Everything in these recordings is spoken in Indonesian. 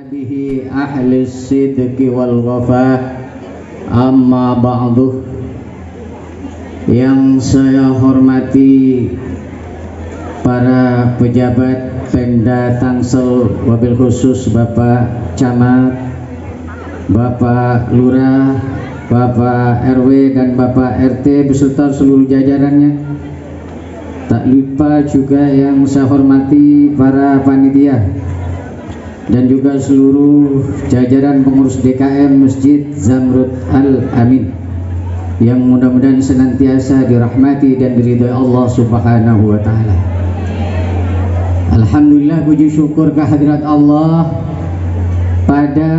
bihi ahli sidqi wal wafa. Amma ba'du. Yang saya hormati para pejabat Pemda Tangsel, wabil khusus Bapak Camat, Bapak Lurah, Bapak RW dan Bapak RT beserta seluruh jajarannya. Tak lupa juga yang saya hormati para panitia dan juga seluruh jajaran pengurus DKM Masjid Zamrud Al-Amin yang mudah-mudahan senantiasa dirahmati dan diridhai Allah Subhanahu wa taala. Alhamdulillah, puji syukur kehadirat Allah pada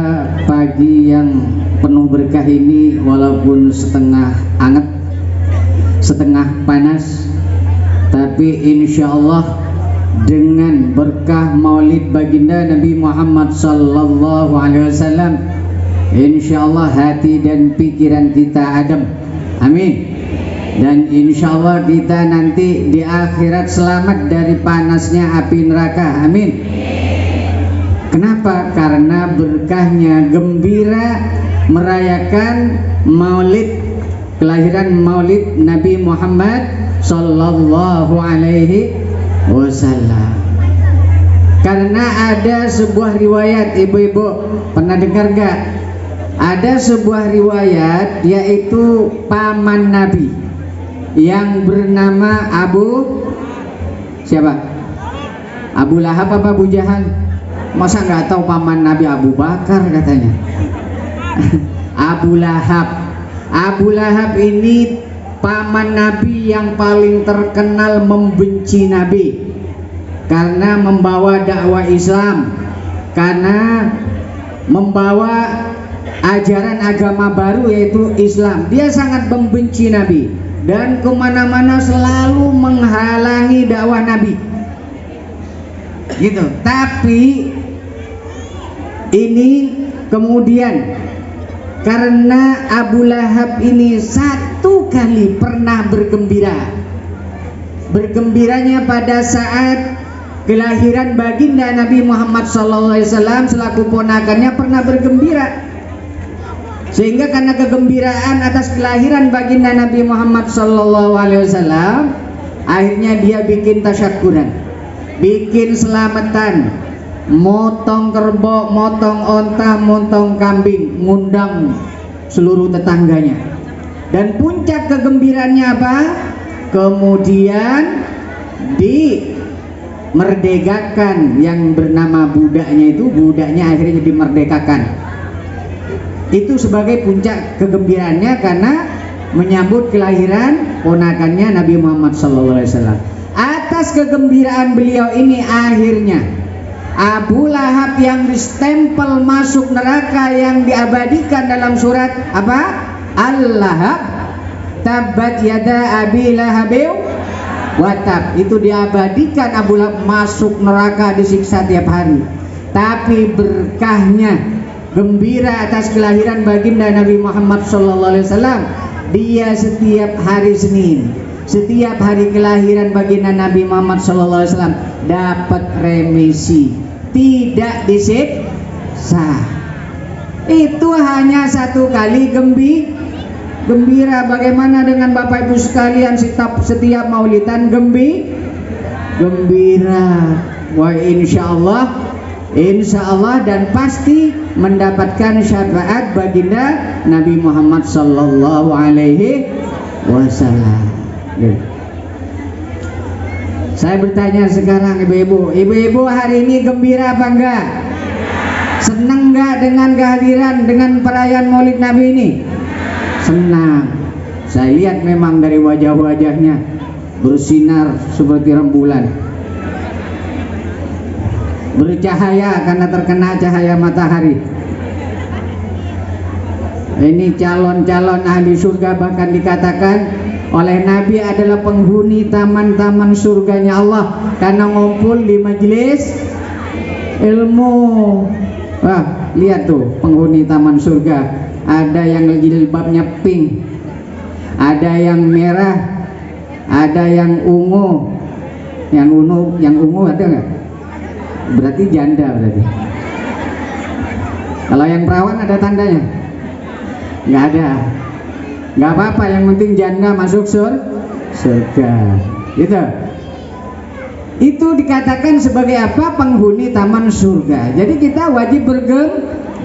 pagi yang penuh berkah ini, walaupun setengah anget, setengah panas, tapi insya Allah dengan berkah maulid baginda Nabi Muhammad sallallahu alaihi wasallam, insya Allah hati dan pikiran kita adem. Amin. Dan insya Allah kita nanti di akhirat selamat dari panasnya api neraka. Amin. Kenapa? Karena berkahnya gembira merayakan maulid, kelahiran maulid Nabi Muhammad sallallahu alaihi wasallam. Karena ada sebuah riwayat, ibu-ibu pernah dengar gak? Ada sebuah riwayat, yaitu paman Nabi yang bernama siapa? Abu Lahab apa Abu Jahal? Masa nggak tahu paman Nabi Abu Bakar katanya? Abu Lahab. Abu Lahab ini paman Nabi yang paling terkenal membenci Nabi karena membawa dakwah Islam, karena membawa ajaran agama baru yaitu Islam. Dia sangat membenci Nabi dan kemana-mana selalu menghalangi dakwah Nabi gitu. Tapi ini kemudian karena Abu Lahab ini satu kali pernah bergembiranya pada saat kelahiran baginda Nabi Muhammad SAW, selaku ponakannya pernah bergembira, sehingga karena kegembiraan atas kelahiran baginda Nabi Muhammad SAW, akhirnya dia bikin tasyakuran, bikin selamatan, motong kerbau, motong onta, motong kambing, ngundang seluruh tetangganya. Dan puncak kegembiraannya apa? Kemudian dimerdekakan yang bernama budaknya itu, budaknya akhirnya dimerdekakan. Itu sebagai puncak kegembiraannya karena menyambut kelahiran ponakannya Nabi Muhammad SAW. Atas kegembiraan beliau ini, akhirnya Abu Lahab yang distempel masuk neraka yang diabadikan dalam surat apa? Al-Lahab, tabbat yada abi lahabin watab, itu diabadikan Abu Lahab masuk neraka, disiksa tiap hari. Tapi berkahnya gembira atas kelahiran baginda Nabi Muhammad SAW, dia setiap hari Senin, setiap hari kelahiran baginda Nabi Muhammad SAW dapat remisi, tidak disiksa. Itu hanya satu kali gembira. Bagaimana dengan Bapak Ibu sekalian, setiap maulidan gembira? Wah, insya Allah dan pasti mendapatkan syafaat baginda Nabi Muhammad sallallahu alaihi wasallam. Saya bertanya sekarang, ibu-ibu hari ini gembira apa enggak? Senang enggak dengan kehadiran, dengan perayaan Maulid Nabi ini? Senang. Saya lihat memang dari wajah-wajahnya bersinar seperti rembulan, bercahaya karena terkena cahaya matahari. Ini calon-calon ahli surga, bahkan dikatakan oleh Nabi adalah penghuni taman-taman surganya Allah karena ngumpul di majelis ilmu. Wah, lihat tuh penghuni taman surga, ada yang jilbabnya pink, ada yang merah, ada yang ungu. Yang ungu ada nggak? Berarti janda berarti. Kalau yang perawan ada tandanya? Nggak ada. Nggak apa-apa, yang penting janda masuk surga. Gitu. Itu dikatakan sebagai apa? Penghuni taman surga. Jadi kita wajib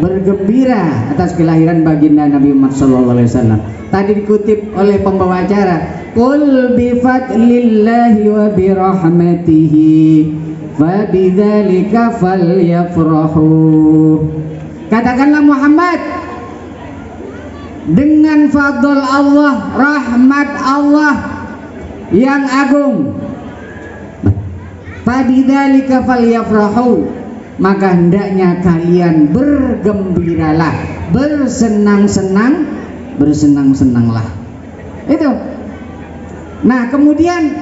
bergembira atas kelahiran baginda Nabi Muhammad SAW. Tadi dikutip oleh pembawa acara, qul bi fadlillahi wa bi rahmatihi fa bidzalika falyafrahu. Katakanlah Muhammad, dengan fadl Allah, rahmat Allah yang agung, fa bidzalika falyafrahu, maka hendaknya kalian bergembiralah, bersenang-senanglah. Itu. Nah, kemudian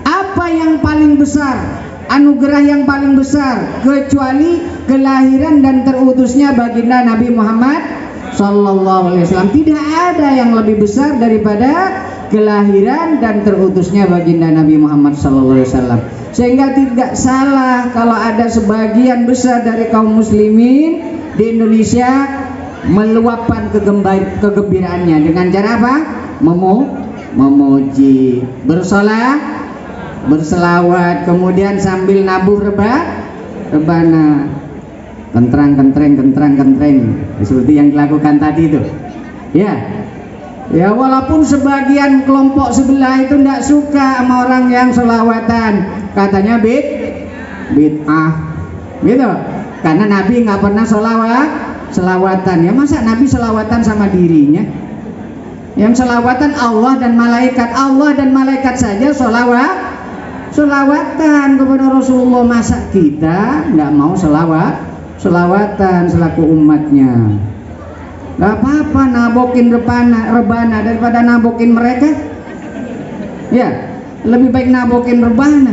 apa yang paling besar, anugerah yang paling besar kecuali kelahiran dan terutusnya baginda Nabi Muhammad sallallahu alaihi wasallam? Tidak ada yang lebih besar daripada kelahiran dan terutusnya baginda Nabi Muhammad sallallahu alaihi wasallam. Sehingga tidak salah kalau ada sebagian besar dari kaum muslimin di Indonesia meluapkan kegembiraannya dengan cara apa? Memuji, berselawat, kemudian sambil nabuh rebana, kentrang, seperti yang dilakukan tadi itu. Ya, walaupun sebagian kelompok sebelah itu tidak suka sama orang yang selawatan, katanya bid'ah, gitu. Karena Nabi nggak pernah selawatan. Ya masa Nabi selawatan sama dirinya? Yang selawatan Allah dan malaikat saja selawatan kepada Rasulullah. Masa kita nggak mau selawatan selaku umatnya? Gak apa-apa nabokin rebana daripada nabokin mereka. Ya, lebih baik nabokin rebana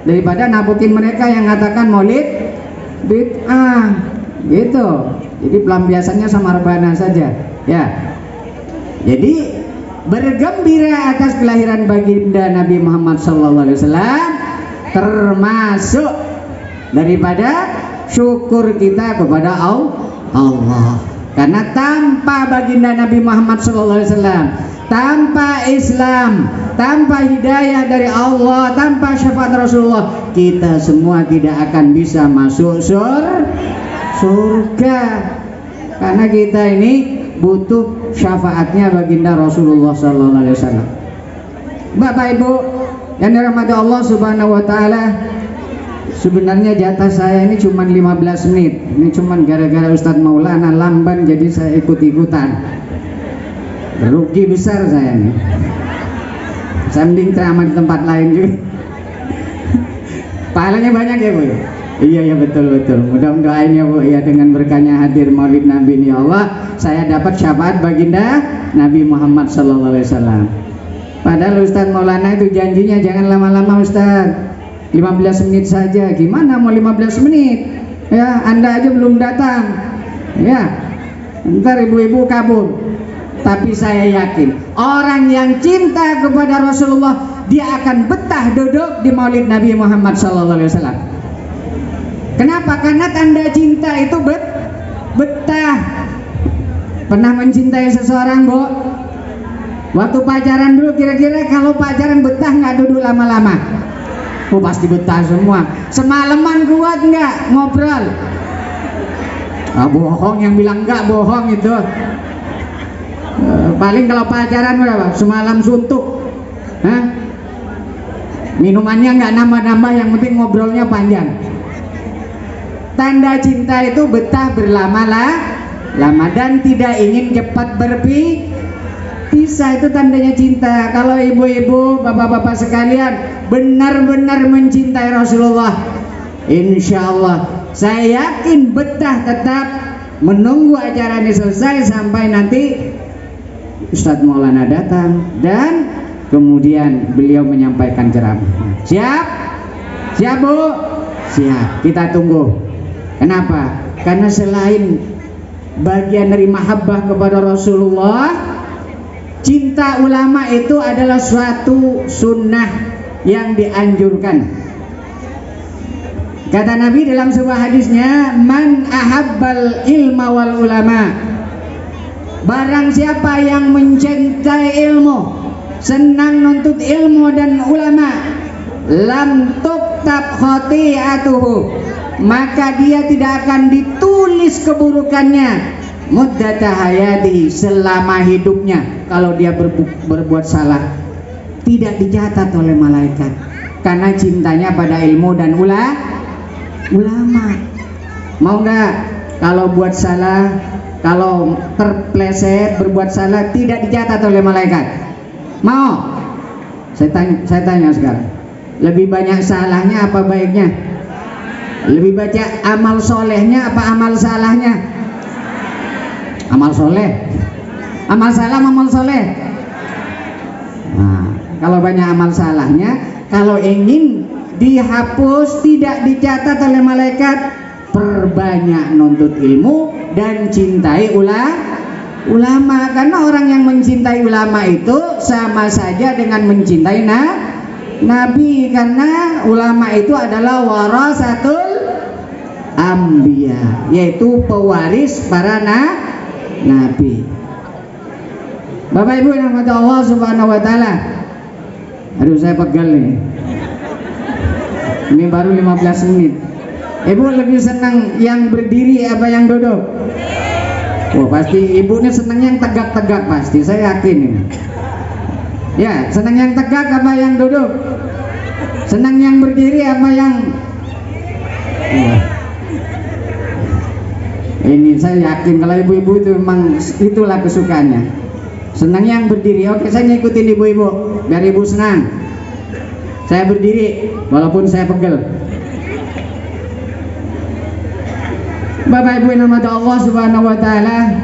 daripada nabokin mereka yang mengatakan maulid bid'ah, gitu. Jadi pelampiasannya sama rebana saja. Ya. Jadi bergembira atas kelahiran baginda Nabi Muhammad SAW termasuk daripada syukur kita kepada Allah. Karena tanpa baginda Nabi Muhammad SAW, tanpa Islam, tanpa hidayah dari Allah, tanpa syafaat Rasulullah, kita semua tidak akan bisa masuk surga. Karena kita ini butuh syafaatnya baginda Rasulullah SAW. Bapak Ibu yang dirahmati Allah Subhanahu Wa Taala, sebenarnya jatah saya ini cuma 15 menit. Ini cuma gara-gara Ustadz Maulana lamban jadi saya ikut-ikutan. Rugi besar saya nih. Saya mending ceramah di tempat lain juga. Pahalanya banyak ya Bu? Iya betul. Mudah-mudahan ya Bu ya, dengan berkahnya hadir Maulid Nabi ini Allah, saya dapat syafaat baginda Nabi Muhammad SAW. Padahal Ustadz Maulana itu janjinya jangan lama-lama Ustadz, 15 menit saja. Gimana mau 15 menit? Ya, Anda aja belum datang. Ya, ntar ibu-ibu kabur. Tapi saya yakin orang yang cinta kepada Rasulullah, dia akan betah duduk di Maulid Nabi Muhammad SAW. Kenapa? Karena tanda cinta itu betah. Pernah mencintai seseorang, Bu? Waktu pacaran dulu, kira-kira kalau pacaran betah nggak duduk lama-lama? Oh, pasti betah semua. Semalaman kuat nggak ngobrol? Bohong, yang bilang nggak bohong itu. Paling kalau pacaran berapa? Semalam suntuk. Minumannya nggak nambah-nambah, yang penting ngobrolnya panjang. Tanda cinta itu betah berlama-lama dan tidak ingin cepat berpisah. Itu tandanya cinta. Kalau ibu-ibu, bapak-bapak sekalian benar-benar mencintai Rasulullah, insya Allah saya yakin betah tetap menunggu acara ini selesai sampai nanti Ustadz Maulana datang dan kemudian beliau menyampaikan ceramah. Siap Bu? Siap, kita tunggu. Kenapa? Karena selain bagian dari mahabbah kepada Rasulullah, cinta ulama itu adalah suatu sunnah yang dianjurkan. Kata Nabi dalam sebuah hadisnya, man ahabbal ilma wal ulama, barang siapa yang mencintai ilmu, senang nuntut ilmu dan ulama, lam tuktab khati'atuhu, maka dia tidak akan ditulis keburukannya muddata hayatihi, selama hidupnya. Kalau dia berbuat salah, tidak dicatat oleh malaikat, karena cintanya pada ilmu dan ulama. Mau nggak kalau buat salah, kalau terpleset berbuat salah, tidak dicatat oleh malaikat? Mau? Saya tanya sekarang, lebih banyak salahnya apa baiknya? Lebih banyak amal solehnya apa amal salahnya? Amal soleh. Amal salah, amal soleh. Nah, kalau banyak amal salahnya, kalau ingin dihapus, tidak dicatat oleh malaikat, perbanyak nuntut ilmu dan cintai ulama. Karena orang yang mencintai ulama itu sama saja dengan mencintai Nabi, karena ulama itu adalah warasatul anbiya, yaitu pewaris para nabi. Bapak Ibu yang dirahmati Allah Subhanahu wa taala. Aduh, saya pegal nih. Ini baru 15 menit. Ibu lebih senang yang berdiri apa yang duduk? Wah, pasti ibu ini senang yang tegak-tegak, pasti, saya yakin ini. Ya, senang yang tegak apa yang duduk? Senang yang berdiri apa yang ini? Saya yakin kalau ibu-ibu itu memang itulah kesukaannya, senang yang berdiri. Oke, saya ngikutin ibu-ibu biar ibu senang. Saya berdiri walaupun saya pegel. Bapak Ibu yang dirahmati Allah Subhanahu wa taala.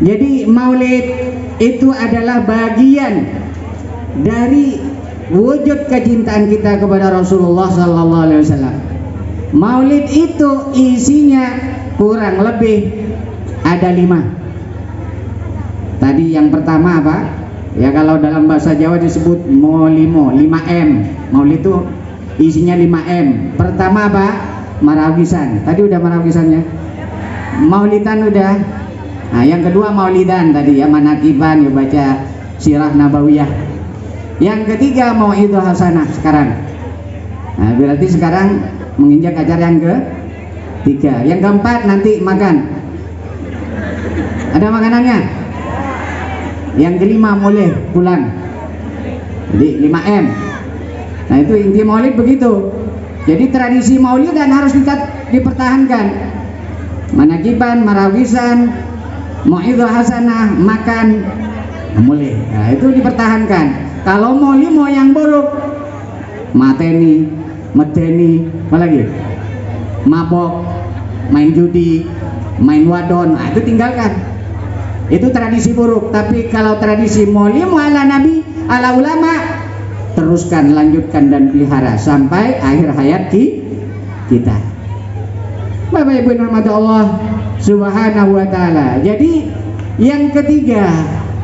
Jadi maulid itu adalah bagian dari wujud kecintaan kita kepada Rasulullah sallallahu alaihi wasallam. Maulid itu isinya kurang lebih ada 5. Tadi yang pertama apa? Ya, kalau dalam bahasa Jawa disebut molimo, 5M. Maulid itu isinya 5M. Pertama apa? Marawisan. Tadi udah marawisannya. Maulidan udah. Nah, yang kedua maulidan tadi ya, manakiban, ya baca sirah nabawiyah. Yang ketiga mau'idhah hasanah sekarang. Nah, berarti sekarang menginjak acara yang ketiga. Yang keempat nanti makan. Ada makanannya. Yang kelima mulai pulang. Jadi 5M. Nah, itu inti maulid begitu. Jadi tradisi maulid dan harus dipertahankan. Manakiban, marawisan, mau'idhah hasanah, makan, mulai. Nah, itu dipertahankan. Kalau mau yang buruk, mateni, medeni, apalagi mabok, main judi, main wadon, nah, itu tinggalkan. Itu tradisi buruk. Tapi kalau tradisi maulimu ala nabi, ala ulama, teruskan, lanjutkan dan pelihara sampai akhir hayat kita. Bapak Ibu yang dirahmati Allah Subhanahu wa taala. Jadi yang ketiga,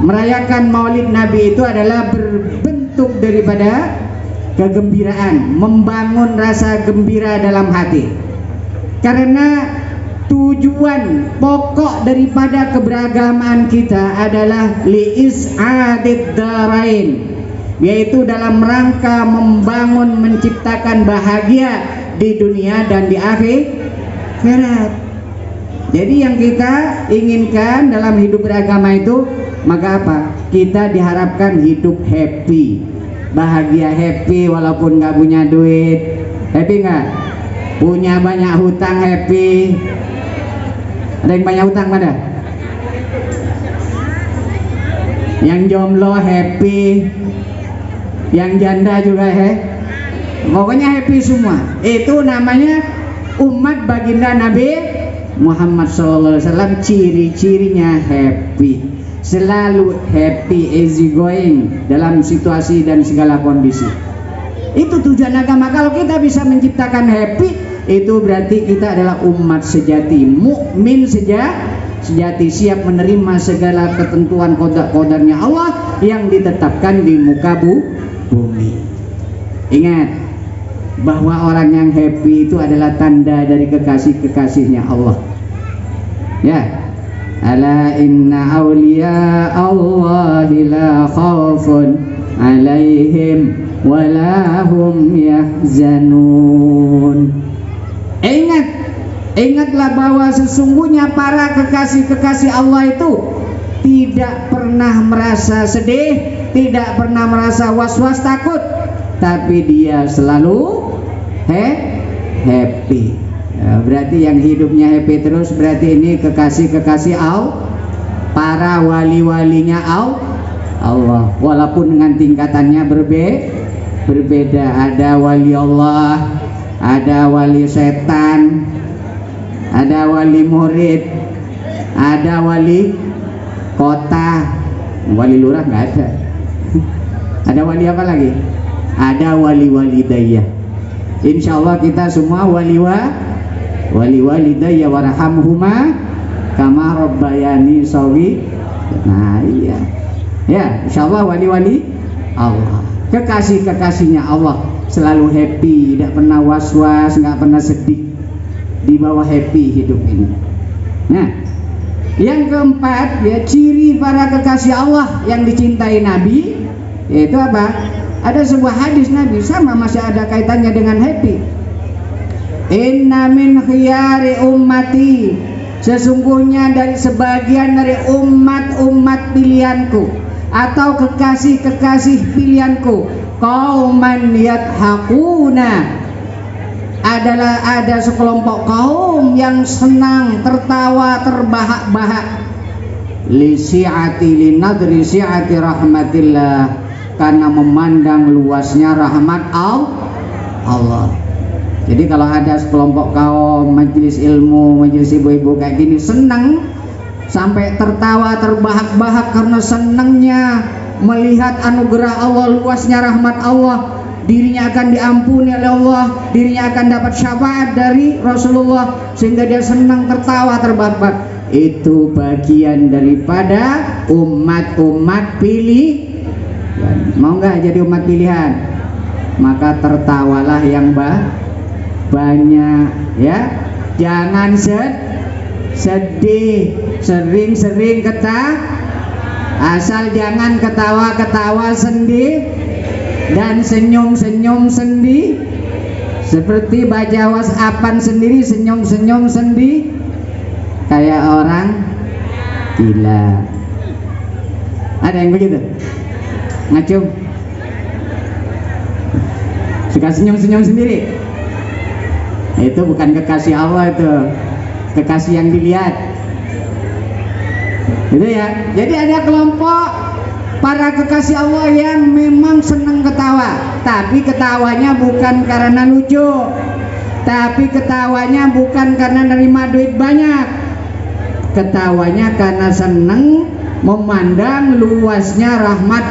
merayakan maulid Nabi itu adalah berbentuk daripada kegembiraan, membangun rasa gembira dalam hati. Karena tujuan pokok daripada keberagaman kita adalah li'is'adid darain, yaitu dalam rangka membangun, menciptakan bahagia di dunia dan di akhirat. Jadi yang kita inginkan dalam hidup beragama itu, maka apa? Kita diharapkan hidup happy, bahagia, happy walaupun nggak punya duit. Happy nggak? Punya banyak hutang, happy. Ada yang banyak hutang pada? Yang jomblo happy, yang janda juga pokoknya happy semua. Itu namanya umat baginda Nabi Muhammad SAW. Ciri-cirinya happy, selalu happy, easy going dalam situasi dan segala kondisi. Itu tujuan agama. Kalau kita bisa menciptakan happy, itu berarti kita adalah umat sejati, mukmin sejati, siap menerima segala ketentuan qadar-qadarnya Allah yang ditetapkan di muka bumi. Ingat, bahwa orang yang happy itu adalah tanda dari kekasih-kekasihnya Allah. Ya, ala inna awliya Allahi la khawfun alaihim walahum yahzanun. Ingatlah bahwa sesungguhnya para kekasih-kekasih Allah itu tidak pernah merasa sedih, tidak pernah merasa was-was takut, tapi dia selalu happy. Ya, berarti yang hidupnya happy terus berarti ini kekasih-kekasih Allah, para wali-walinya Allah, walaupun dengan tingkatannya berbeda. Ada wali Allah, ada wali setan, ada wali murid, ada wali kota, wali lurah nggak ada. Ada wali apa lagi? Ada wali daya. Insya Allah kita semua wali daya warhamhuma kama rabbayani shawi. Nah iya, ya insya Allah wali Allah, kekasih-kekasihnya Allah selalu happy, tidak pernah was-was, nggak pernah sedih, di bawah happy hidup ini. Nah, yang keempat ya, ciri para kekasih Allah yang dicintai Nabi yaitu apa? Ada sebuah hadis Nabi, sama masih ada kaitannya dengan happy. Inna min khiyari ummati, sesungguhnya dari sebagian dari umat pilihanku atau kekasih-kekasih pilihanku, qauman yadhakuna, ada sekelompok kaum yang senang tertawa terbahak-bahak, li nadri si'ati rahmatillah, karena memandang luasnya rahmat Allah. Jadi kalau ada sekelompok kaum majelis ilmu, majelis ibu-ibu kayak gini senang sampai tertawa terbahak-bahak karena senangnya melihat anugerah Allah, luasnya rahmat Allah, dirinya akan diampuni oleh Allah, dirinya akan dapat syafaat dari Rasulullah, sehingga dia senang tertawa terbahak-bahak. Itu bagian daripada umat pilih. Mau nggak jadi umat pilihan? Maka tertawalah yang banyak, ya. Jangan sedih, sering-sering asal jangan ketawa-ketawa sendiri dan senyum-senyum sendiri, seperti baca WhatsAppan sendiri, senyum-senyum sendiri kayak orang gila. Ada yang begitu? Ngacung, suka senyum-senyum sendiri. Itu bukan kekasih Allah, itu kekasih yang dilihat. Gitu ya. Jadi ada kelompok para kekasih Allah yang memang senang ketawa, tapi ketawanya bukan karena lucu, tapi ketawanya bukan karena nerima duit banyak, ketawanya karena senang memandang luasnya rahmat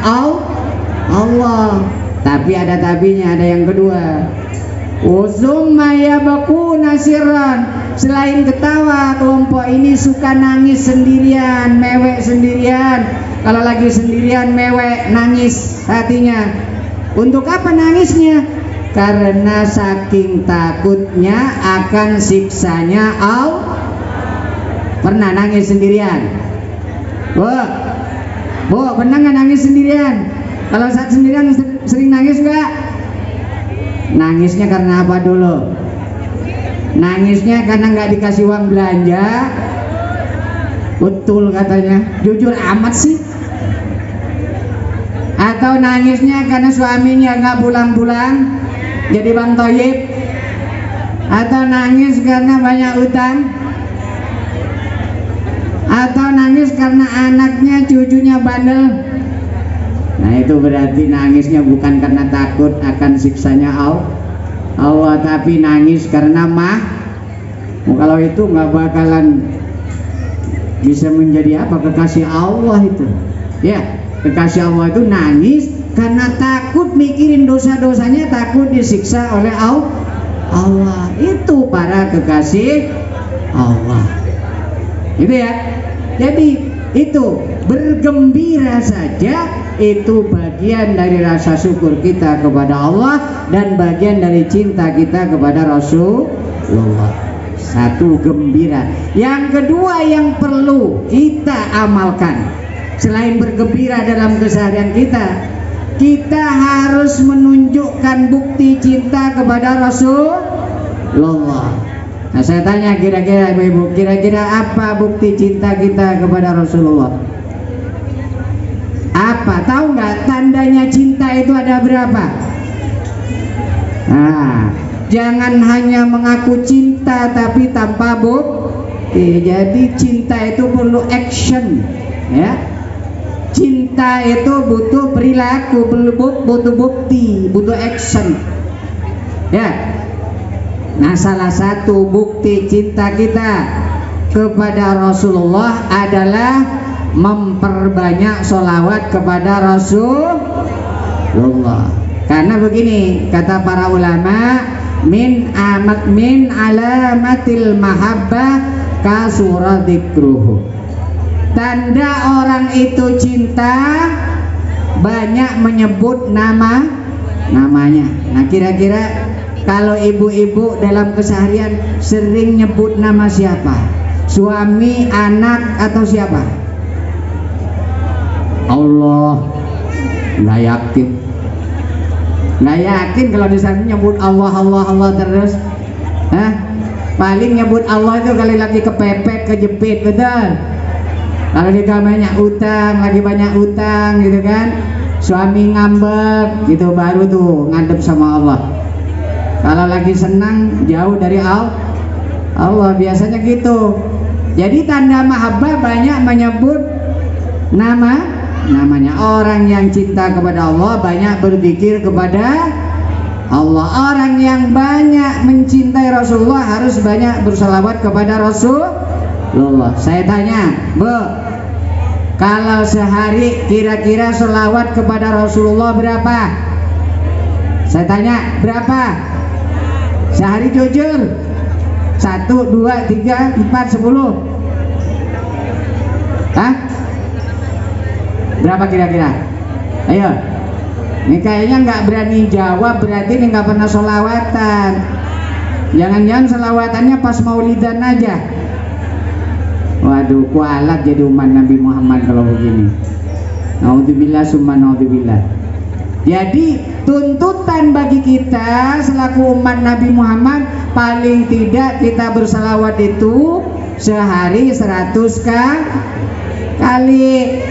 Allah. Tapi ada tabinya, ada yang kedua. Usumma yabakuna sirran, selain ketawa kelompok ini suka nangis sendirian, mewek sendirian. Kalau lagi sendirian mewek, nangis hatinya. Untuk apa nangisnya? Karena saking takutnya akan siksanya Allah. Pernah nangis sendirian? Bu, pernah nggak nangis sendirian? Kalau saat sendirian sering nangis nggak? Nangisnya karena apa dulu? Nangisnya karena nggak dikasih uang belanja. Betul katanya, jujur amat sih. Atau nangisnya karena suaminya nggak pulang-pulang, jadi Bang Toyib. Atau nangis karena banyak utang. Atau nangis karena anaknya, cucunya bandel. Nah itu berarti nangisnya bukan karena takut akan siksanya Allah, tapi nangis karena kalau itu nggak bakalan bisa menjadi apa kekasih Allah itu. Ya, kekasih Allah itu nangis karena takut mikirin dosa-dosanya, takut disiksa oleh Allah. Itu para kekasih Allah. Gitu ya. Jadi Itu bergembira saja itu bagian dari rasa syukur kita kepada Allah dan bagian dari cinta kita kepada Rasulullah. Satu, gembira. Yang kedua yang perlu kita amalkan selain bergembira dalam keseharian kita, kita harus menunjukkan bukti cinta kepada Rasulullah. Nah, saya tanya kira-kira ibu-ibu, kira-kira apa bukti cinta kita kepada Rasulullah? Apa? Tahu nggak tandanya cinta itu ada berapa? Nah, jangan hanya mengaku cinta tapi tanpa bukti. Jadi cinta itu perlu action, ya. Cinta itu butuh perilaku, butuh bukti, butuh action, ya. Nah, salah satu bukti cinta kita kepada Rasulullah adalah memperbanyak sholawat kepada Rasulullah. Karena begini kata para ulama, min alamatil mahabbah kasura dzikruhu. Tanda orang itu cinta banyak menyebut namanya. Nah, kira-kira kalau ibu-ibu dalam keseharian sering nyebut nama siapa? Suami, anak, atau siapa? Allah. Nggak yakin. Nggak yakin kalau di sana nyebut Allah terus. Hah? Paling nyebut Allah itu kali lagi kepepet, kejepit, betul? Kalau di banyak utang, lagi banyak utang gitu kan, suami ngambek gitu, baru tuh ngadep sama Allah. Kalau lagi senang jauh dari Allah, biasanya gitu. Jadi tanda mahabbah banyak menyebut namanya. Orang yang cinta kepada Allah banyak berzikir kepada Allah. Orang yang banyak mencintai Rasulullah harus banyak bersalawat kepada Rasulullah. Saya tanya, Bu, kalau sehari kira-kira salawat kepada Rasulullah berapa? Saya tanya, berapa? Sehari jujur. 1, 2, 3, 4, 10. Hah? Berapa kira-kira? Ayo. Ini kayaknya nggak berani jawab, berarti ini nggak pernah sholawatan. Jangan-jangan sholawatannya pas maulidan aja. Waduh, kualat jadi umat Nabi Muhammad kalau begini. Naudzubillah summa naudzubillah. Jadi tuntutan bagi kita selaku umat Nabi Muhammad, paling tidak kita bersalawat itu sehari 100 kali.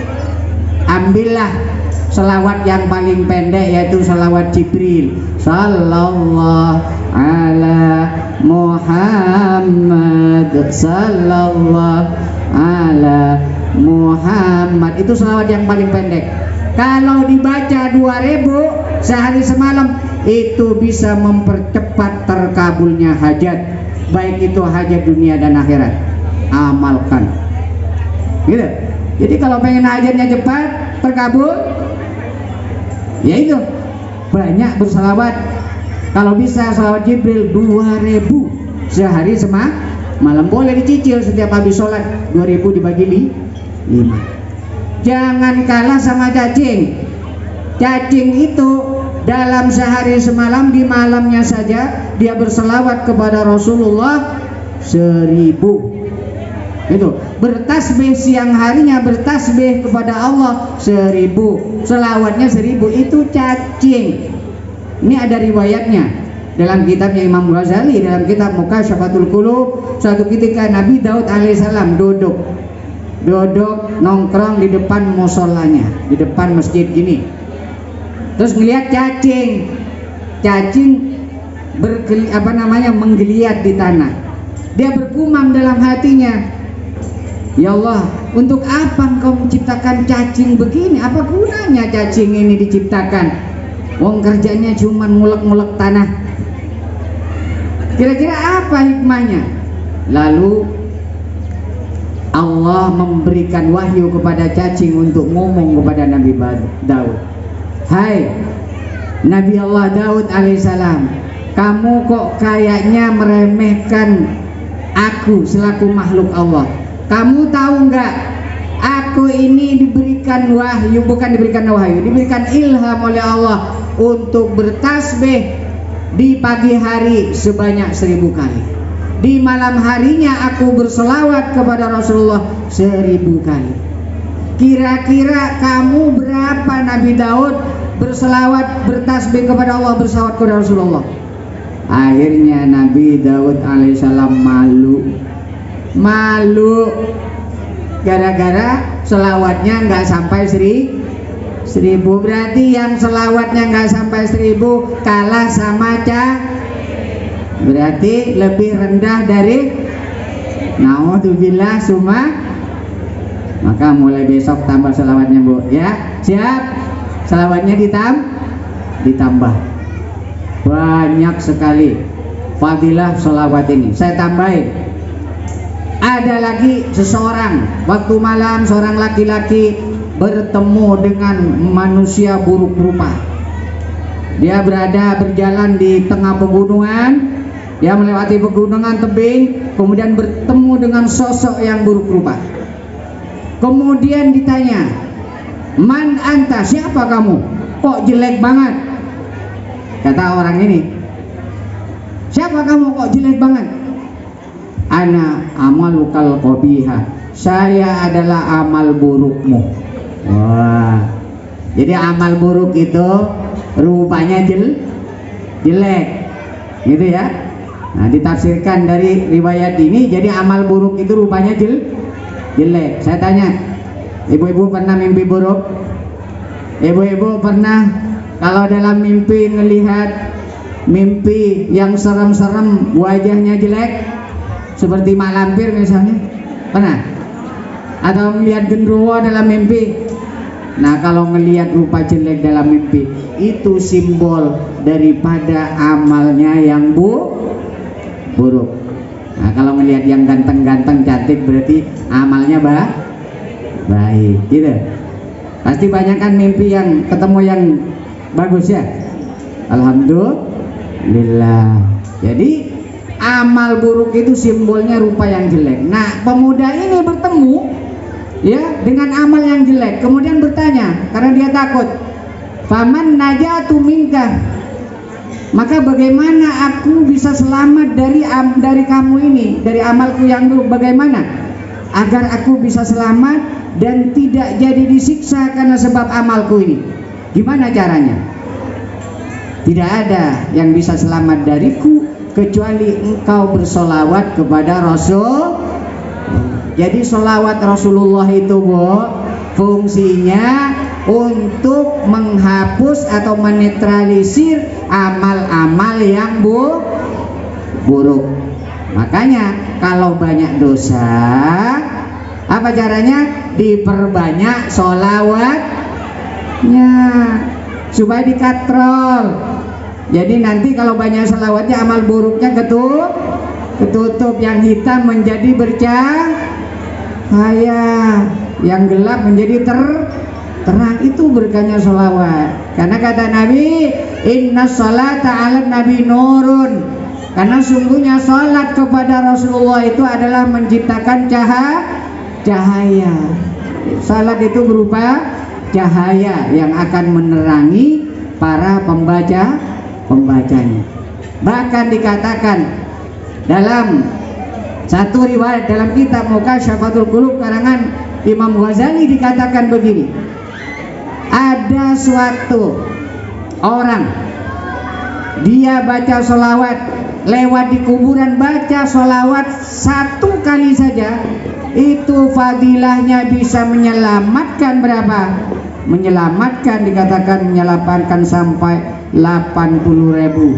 Ambillah salawat yang paling pendek, yaitu salawat Jibril. Sallallahu ala Muhammad, sallallahu ala Muhammad. Itu salawat yang paling pendek. Kalau dibaca 2000 sehari semalam, itu bisa mempercepat terkabulnya hajat, baik itu hajat dunia dan akhirat. Amalkan gitu. Jadi kalau pengen hajatnya cepat terkabul, ya itu banyak bersalawat. Kalau bisa salawat Jibril 2000 sehari semalam. Boleh dicicil setiap habis sholat, 2000 dibagi 5. Jangan kalah sama cacing. Cacing itu dalam sehari semalam, di malamnya saja dia berselawat kepada Rasulullah 1000. Itu bertasbih siang harinya, bertasbih kepada Allah 1000, selawatnya 1000. Itu cacing. Ini ada riwayatnya dalam kitabnya Imam Ghazali, dalam kitab Mukasyafatul Qulub. Suatu ketika Nabi Daud alaihissalam duduk nongkrong di depan musolanya, di depan masjid gini, terus ngelihat cacing menggeliat di tanah. Dia bergumam dalam hatinya, ya Allah, untuk apa engkau menciptakan cacing begini? Apa gunanya cacing ini diciptakan? Wong kerjanya cuma ngulek-ngulek tanah. Kira-kira apa hikmahnya? Lalu Allah memberikan wahyu kepada cacing untuk ngomong kepada Nabi Daud. Hai Nabi Allah Daud alaihissalam, kamu kok kayaknya meremehkan aku selaku makhluk Allah. Kamu tahu nggak, aku aku ini diberikan wahyu, bukan diberikan wahyu, diberikan ilham oleh Allah untuk bertasbih di pagi hari sebanyak 1000 kali. Di malam harinya aku berselawat kepada Rasulullah 1000 kali. Kira-kira kamu berapa Nabi Daud berselawat, bertasbih kepada Allah, berselawat kepada Rasulullah? Akhirnya Nabi Daud alaihissalam malu gara-gara selawatnya nggak sampai 1000. Berarti yang selawatnya nggak sampai 1000 kalah sama berarti lebih rendah dari naudzubillah summa. Maka mulai besok tambah selawatnya Bu ya, siap? Selawatnya ditambah banyak sekali fadilah selawat ini. Saya tambahin, ada lagi seseorang waktu malam, seorang laki-laki bertemu dengan manusia buruk rupa. Dia berjalan di tengah pegunungan, dia melewati pegunungan tebing, kemudian bertemu dengan sosok yang buruk rupa. Kemudian ditanya, "Man anta, siapa kamu? Kok jelek banget?" Kata orang ini, "Siapa kamu kok jelek banget?" "Ana amalukal qabiha, saya adalah amal burukmu." Wah, jadi amal buruk itu rupanya jelek, gitu ya. Nah, ditafsirkan dari riwayat ini, jadi amal buruk itu rupanya jelek. Saya tanya, ibu-ibu pernah mimpi buruk? Ibu-ibu pernah kalau dalam mimpi ngelihat mimpi yang serem-serem, wajahnya jelek, seperti mak lampir misalnya, pernah? Atau melihat genderuwo dalam mimpi? Nah, kalau ngelihat rupa jelek dalam mimpi, itu simbol daripada amalnya yang buruk. Nah, kalau ngelihat yang ganteng-ganteng cantik berarti amalnya baik, gitu. Pasti banyak kan mimpi yang ketemu yang bagus ya. Alhamdulillah. Jadi amal buruk itu simbolnya rupa yang jelek. Nah, pemuda ini bertemu ya dengan amal yang jelek, kemudian bertanya karena dia takut, "Faman najatu minka?" Maka bagaimana aku bisa selamat dari kamu ini, dari amalku yang buruk? Bagaimana agar aku bisa selamat dan tidak jadi disiksa karena sebab amalku ini? Gimana caranya? Tidak ada yang bisa selamat dariku kecuali engkau bersolawat kepada Rasul. Jadi solawat Rasulullah itu Bu, fungsinya untuk menghapus atau menetralisir amal-amal yang buruk. Makanya kalau banyak dosa, apa caranya? Diperbanyak solawatnya supaya dikatrol. Jadi nanti kalau banyak solawatnya, amal buruknya ketutup, yang hitam menjadi bercahaya, yang gelap menjadi terang. Itu berkahnya sholawat. Karena kata Nabi, "Inna sholata ala nabi nurun." Karena sungguhnya sholat kepada Rasulullah itu adalah menciptakan cahaya. Sholat itu berupa cahaya yang akan menerangi para pembacanya. Bahkan dikatakan dalam satu riwayat dalam kitab Mukasyafatul Qulub karangan Imam Ghazali, dikatakan begini, ada suatu orang dia baca sholawat, lewat di kuburan baca sholawat 1 kali saja, itu fadilahnya bisa menyelamatkan berapa? Dikatakan menyelamatkan sampai 80.000.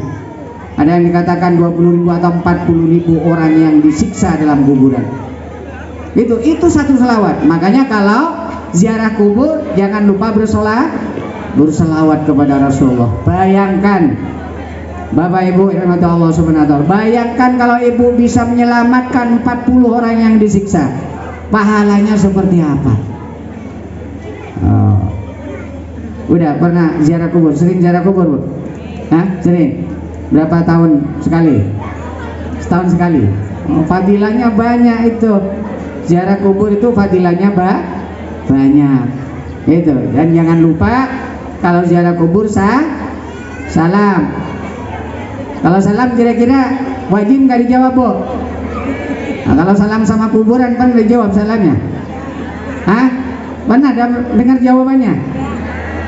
Ada yang dikatakan 20.000 atau 40.000 orang yang disiksa dalam kuburan. Itu satu sholawat. Makanya kalau ziarah kubur jangan lupa bersolawat kepada Rasulullah. Bayangkan Bapak Ibu rahmati Allah subhanahu wa ta'ala, bayangkan kalau ibu bisa menyelamatkan 40 orang yang disiksa, pahalanya seperti apa? Udah pernah ziarah kubur? Sering ziarah kubur Bu? Sering? Berapa tahun sekali? Setahun sekali? Fadilahnya banyak itu. Ziarah kubur itu fadilahnya banyak. Itu. Dan jangan lupa kalau ziarah kubur salam. Kalau salam kira-kira wajib nggak dijawab, Bu? Nah, kalau salam sama kuburan kan dijawab salamnya. Hah? Mana dengar jawabannya?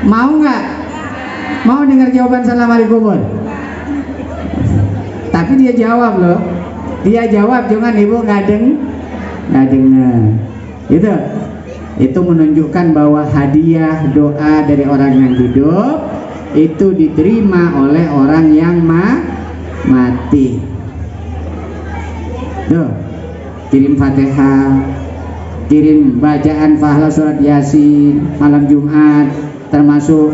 Mau nggak? Mau dengar jawaban salam hari kubur? Tapi dia jawab loh. Dia jawab, jangan ibu nggak dengar. Itu menunjukkan bahwa hadiah doa dari orang yang hidup itu diterima oleh orang yang mati. Tuh, kirim Fatihah, kirim bacaan pahala surat Yasin malam Jumat, termasuk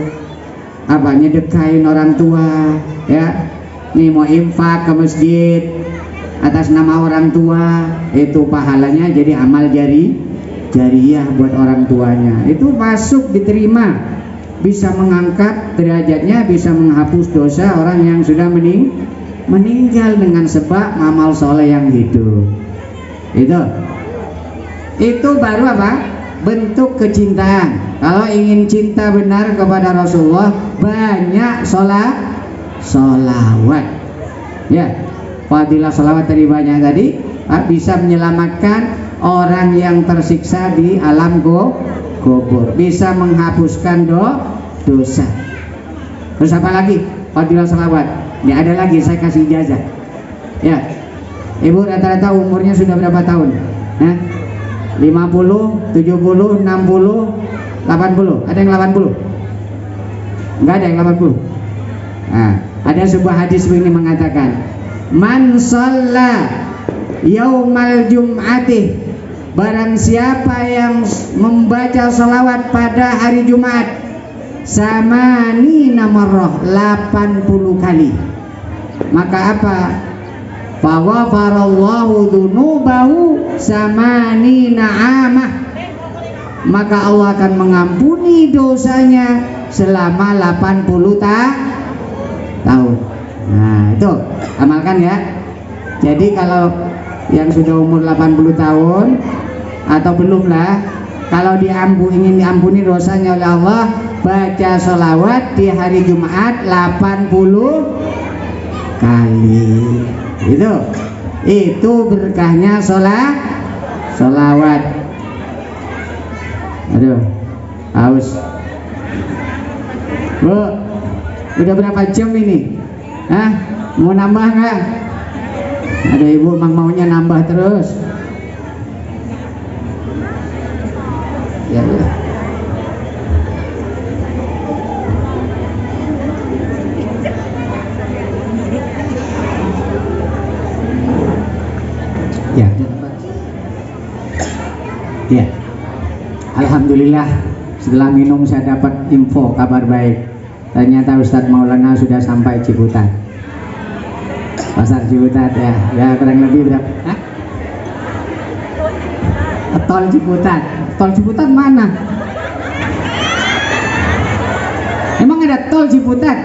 apa, nyedekain orang tua, ya. Nih mau infak ke masjid atas nama orang tua, itu pahalanya jadi amal jariyah buat orang tuanya. Itu masuk diterima, bisa mengangkat derajatnya, bisa menghapus dosa orang yang sudah meninggal dengan sebab amal soleh yang hidup. Itu baru apa? Bentuk kecintaan. Kalau ingin cinta benar kepada Rasulullah, banyak sholawat. Ya, fadilah sholawat tadi banyak tadi, bisa menyelamatkan orang yang tersiksa di alam kubur, bisa menghapuskan dosa. Terus apa lagi? Fadilah sholawat. Ini ada lagi, saya kasih ijazah. Ya, ibu rata-rata umurnya sudah berapa tahun? 50, 70, 60, 80. Ada yang 80? Enggak ada yang 80. Nah, ada sebuah hadis begini mengatakan, man shalla yaumal jum'ati, barang siapa yang membaca salawat pada hari Jumat samani marrah, 80 kali, maka apa? Fawafarallahu dzunubahu samani na'amah, maka Allah akan mengampuni dosanya selama 80 tahun. Nah, itu amalkan ya. Jadi kalau yang sudah umur 80 tahun atau belum lah, kalau ingin diampuni dosanya oleh Allah, baca sholawat di hari Jumat 80 kali. Itu berkahnya sholawat. Aduh, haus. Bu, udah berapa jam ini? Mau nambah nggak? Ada ibu maunya nambah terus. Ya. Ya. Alhamdulillah, setelah minum saya dapat info kabar baik. Ternyata Ustadz Maulana sudah sampai Ciputat, pasar Ciputat ya. Ya kurang lebih berapa? Tol Ciputat. Tol Ciputat mana? Emang ada tol Ciputat?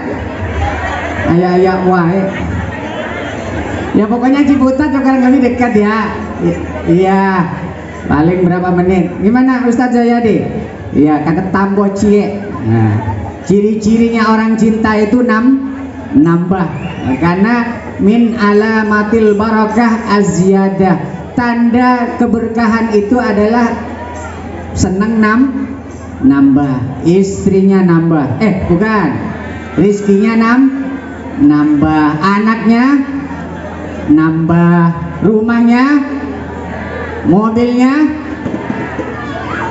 Ayah wah. Ya pokoknya Ciputat kurang lebih dekat ya. Iya. Paling berapa menit? Gimana Ustadz Jayadi? Iya, kata Tambo Cie. Nah, ciri-cirinya orang cinta itu nambah. Karena min alamatil barakah azyadah. Tanda keberkahan itu adalah senang nambah. Istrinya nambah. Bukan. Rizkinya nambah. Anaknya nambah. Rumahnya, mobilnya,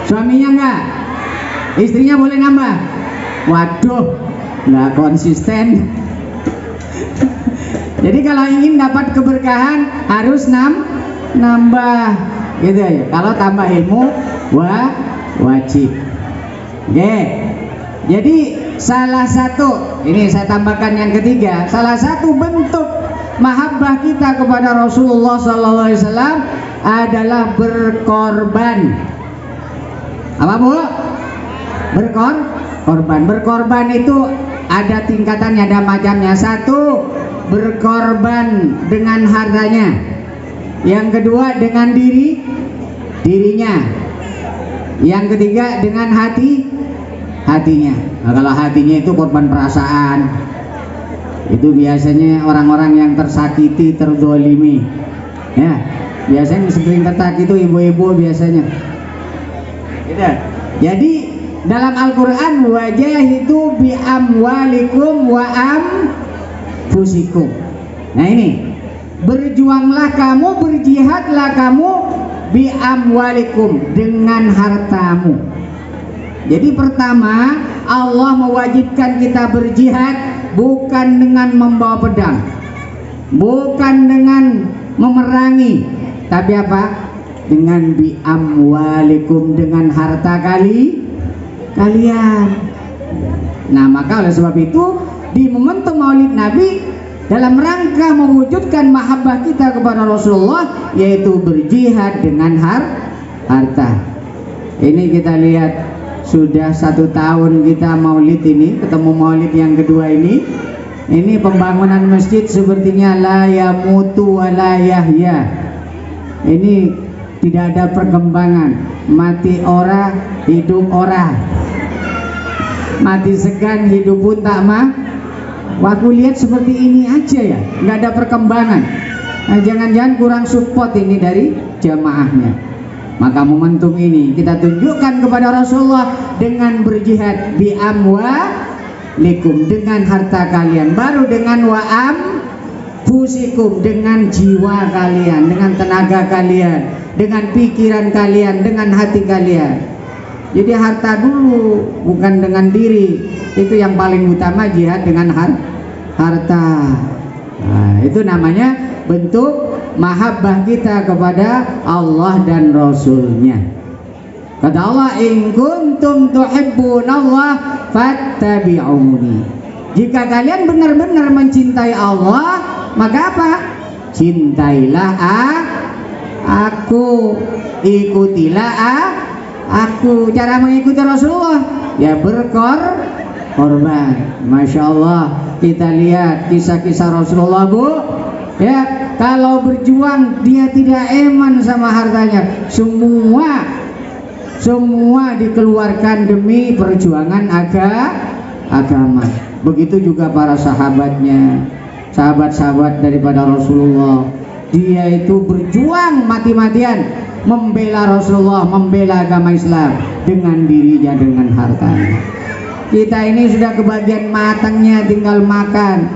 suaminya enggak, istrinya boleh nambah. Waduh, nggak konsisten. Jadi kalau ingin dapat keberkahan harus nambah, gitu ya. Kalau tambah ilmu wajib. Oke. Jadi salah satu, ini saya tambahkan yang ketiga, salah satu bentuk mahabbah kita kepada Rasulullah SAW adalah berkorban. Apa Bu? Berkorban. Berkorban itu ada tingkatannya, ada macamnya. Satu, berkorban dengan hartanya. Yang kedua dengan dirinya. Yang ketiga dengan hatinya. Nah, kalau hatinya itu korban perasaan, itu biasanya orang-orang yang tersakiti, terzolimi. Ya, biasanya sering tertak itu ibu-ibu biasanya. Gitu. Jadi dalam Al-Quran wajahidu bi amwalikum wa anfusikum. Nah ini, berjuanglah kamu, berjihadlah kamu bi amwalikum, dengan hartamu. Jadi pertama Allah mewajibkan kita berjihad bukan dengan membawa pedang, bukan dengan memerangi, tapi apa? Dengan bi amwalikum, dengan harta kalian. Nah maka oleh sebab itu di momentum Maulid Nabi, dalam rangka mewujudkan mahabbah kita kepada Rasulullah, yaitu berjihad dengan harta. Ini kita lihat sudah 1 tahun kita Maulid ini, ketemu Maulid yang kedua ini pembangunan masjid sepertinya la yamutu wa la yahya. Ini tidak ada perkembangan, mati ora hidup ora, mati segan hidup pun tak mah. Waktu lihat seperti ini aja ya, nggak ada perkembangan. Nah, jangan-jangan kurang support ini dari jamaahnya. Maka momentum ini kita tunjukkan kepada Rasulullah dengan berjihad bi amwalikum, dengan harta kalian, baru dengan wa anfusikum, dengan jiwa kalian, dengan tenaga kalian, dengan pikiran kalian, dengan hati kalian. Jadi harta dulu, bukan dengan diri. Itu yang paling utama, jihad dengan harta. Nah, itu namanya bentuk mahabbah kita kepada Allah dan Rasulnya. Kata Allah, in kuntum tuhibbunallah fattabi'uni. Jika kalian benar-benar mencintai Allah, maka apa? Cintailah aku, ikutilah aku. Cara mengikuti Rasulullah ya berkorban. Masya Allah, kita lihat kisah-kisah Rasulullah, Bu. Ya, kalau berjuang dia tidak eman sama hartanya, semua dikeluarkan demi perjuangan agama. Begitu juga para sahabatnya, sahabat-sahabat daripada Rasulullah. Dia itu berjuang mati-matian membela Rasulullah, membela agama Islam dengan dirinya, dengan hartanya. Kita ini sudah kebagian matangnya, tinggal makan.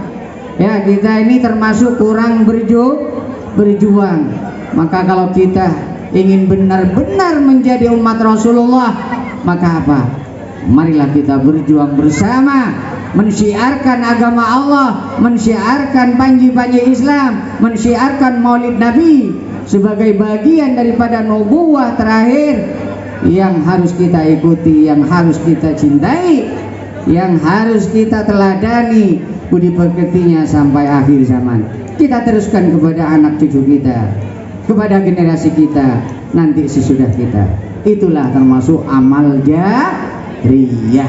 Ya, kita ini termasuk kurang berjuang. Maka kalau kita ingin benar-benar menjadi umat Rasulullah, maka apa? Marilah kita berjuang bersama, mensyiarkan agama Allah, mensyiarkan panji-panji Islam, mensyiarkan Maulid Nabi sebagai bagian daripada nubuwah terakhir yang harus kita ikuti, yang harus kita cintai, yang harus kita teladani budi pekertinya sampai akhir zaman. Kita teruskan kepada anak cucu kita, kepada generasi kita, nanti sesudah kita. Itulah termasuk amal jariyah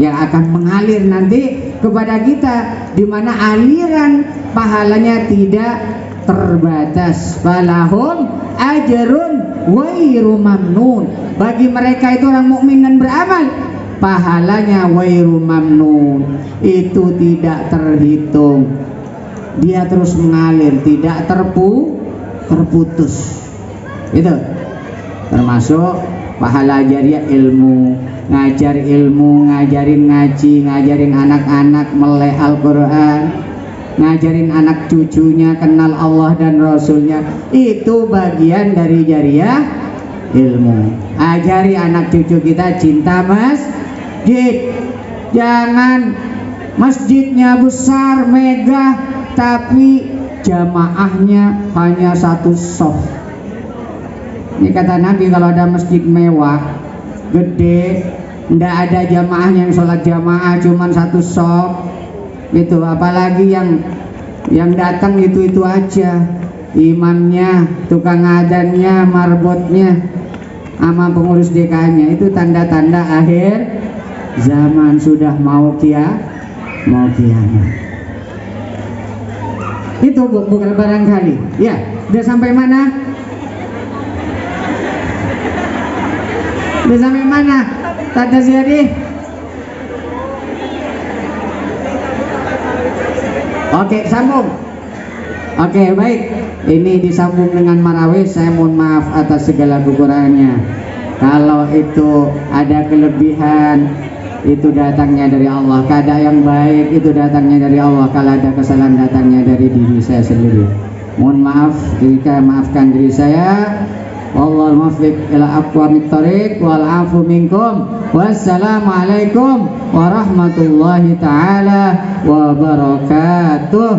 yang akan mengalir nanti kepada kita, di mana aliran pahalanya tidak terbatas. Falahum ajrun ghairu mamnun. Bagi mereka itu orang mukmin dan beramal, pahalanya wairu mamnun, itu tidak terhitung, dia terus mengalir, tidak terputus. Itu termasuk pahala jariah ilmu, ngajar ilmu, ngajarin ngaji, ngajarin anak-anak melek Al-Quran, ngajarin anak cucunya kenal Allah dan Rasulnya. Itu bagian dari jariah ilmu. Ajari anak cucu kita cinta masjid. Jangan masjidnya besar, megah, tapi jamaahnya hanya satu shaf. Ini kata Nabi, kalau ada masjid mewah, gede, ndak ada jamaahnya, yang sholat jamaah cuman satu shaf gitu. Apalagi yang datang itu aja, imamnya, tukang adannya, marbotnya, sama pengurus DK-nya. Itu tanda-tanda akhir zaman, sudah mau kiamat. Itu bukan barangkali. Ya, udah sampai mana? Udah sampai mana? Tata Siadi? Oke, sambung. Oke, baik. Ini disambung dengan Marawis. Saya mohon maaf atas segala kekurangannya. Kalau itu ada kelebihan, itu datangnya dari Allah. Keadaan yang baik itu datangnya dari Allah. Kalau ada kesalahan, datangnya dari diri saya sendiri. Mohon maaf jika maafkan diri saya. Wallahul muwaffiq ila aqwamit thoriq wal afu minkum. Wassalamualaikum warahmatullahi taala wabarakatuh.